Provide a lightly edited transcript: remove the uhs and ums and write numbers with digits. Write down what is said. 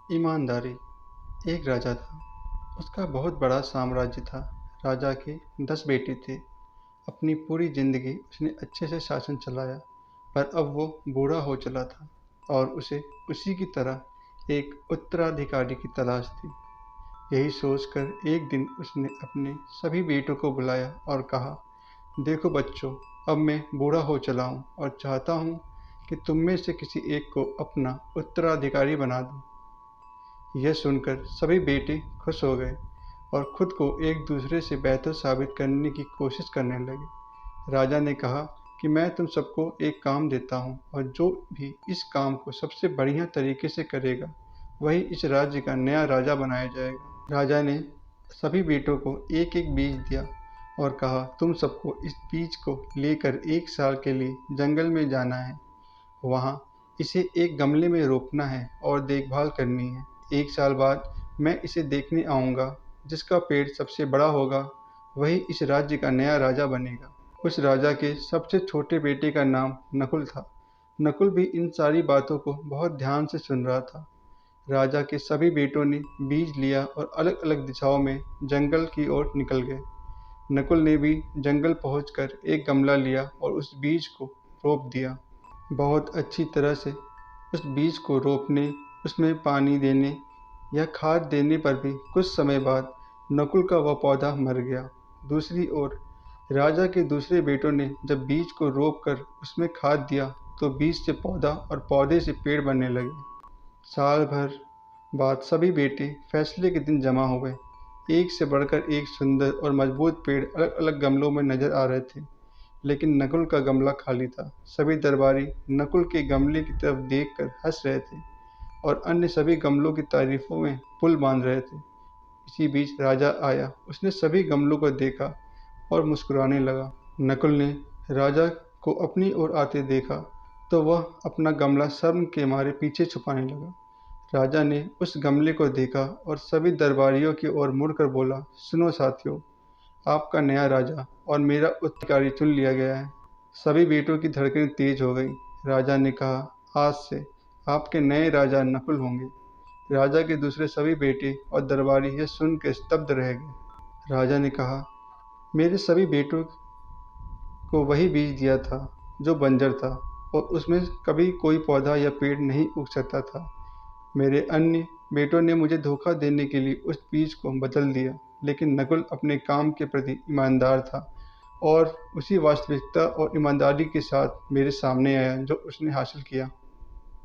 ईमानदारी। एक राजा था। उसका बहुत बड़ा साम्राज्य था। राजा के 10 बेटे थे। अपनी पूरी जिंदगी उसने अच्छे से शासन चलाया, पर अब वो बूढ़ा हो चला था और उसे उसी की तरह एक उत्तराधिकारी की तलाश थी। यही सोचकर एक दिन उसने अपने सभी बेटों को बुलाया और कहा, देखो बच्चों, अब मैं बूढ़ा हो चला हूँ और चाहता हूँ कि तुम में से किसी एक को अपना उत्तराधिकारी बना दूँ। यह सुनकर सभी बेटे खुश हो गए और खुद को एक दूसरे से बेहतर साबित करने की कोशिश करने लगे। राजा ने कहा कि मैं तुम सबको एक काम देता हूँ और जो भी इस काम को सबसे बढ़िया तरीके से करेगा वही इस राज्य का नया राजा बनाया जाएगा। राजा ने सभी बेटों को एक एक बीज दिया और कहा, तुम सबको इस बीज को लेकर 1 साल के लिए जंगल में जाना है। वहाँ इसे एक गमले में रोपना है और देखभाल करनी है। 1 साल बाद मैं इसे देखने आऊँगा। जिसका पेड़ सबसे बड़ा होगा वही इस राज्य का नया राजा बनेगा। उस राजा के सबसे छोटे बेटे का नाम नकुल था। नकुल भी इन सारी बातों को बहुत ध्यान से सुन रहा था। राजा के सभी बेटों ने बीज लिया और अलग अलग दिशाओं में जंगल की ओर निकल गए। नकुल ने भी जंगल पहुंचकर एक गमला लिया और उस बीज को रोप दिया। बहुत अच्छी तरह से उस बीज को रोपने, उसमें पानी देने या खाद देने पर भी कुछ समय बाद नकुल का वह पौधा मर गया। दूसरी ओर राजा के दूसरे बेटों ने जब बीज को रोपकर उसमें खाद दिया तो बीज से पौधा और पौधे से पेड़ बनने लगे। साल भर बाद सभी बेटे फैसले के दिन जमा हुए। एक से बढ़कर एक सुंदर और मजबूत पेड़ अलग अलग गमलों में नजर आ रहे थे, लेकिन नकुल का गमला खाली था। सभी दरबारी नकुल के गमले की तरफ देखकर हंस रहे थे और अन्य सभी गमलों की तारीफों में पुल बांध रहे थे। इसी बीच राजा आया। उसने सभी गमलों को देखा और मुस्कुराने लगा। नकुल ने राजा को अपनी ओर आते देखा तो वह अपना गमला शर्म के मारे पीछे छुपाने लगा। राजा ने उस गमले को देखा और सभी दरबारियों की ओर मुड़कर बोला, सुनो साथियों, आपका नया राजा और मेरा उत्तराधिकारी चुन लिया गया है। सभी बेटों की धड़कनें तेज हो गई। राजा ने कहा, आज से आपके नए राजा नकुल होंगे। राजा के दूसरे सभी बेटे और दरबारी यह सुन के स्तब्ध रह गए। राजा ने कहा, मेरे सभी बेटों को वही बीज दिया था जो बंजर था और उसमें कभी कोई पौधा या पेड़ नहीं उग सकता था। मेरे अन्य बेटों ने मुझे धोखा देने के लिए उस बीज को बदल दिया, लेकिन नकुल अपने काम के प्रति ईमानदार था और उसी वास्तविकता और ईमानदारी के साथ मेरे सामने आया जो उसने हासिल किया।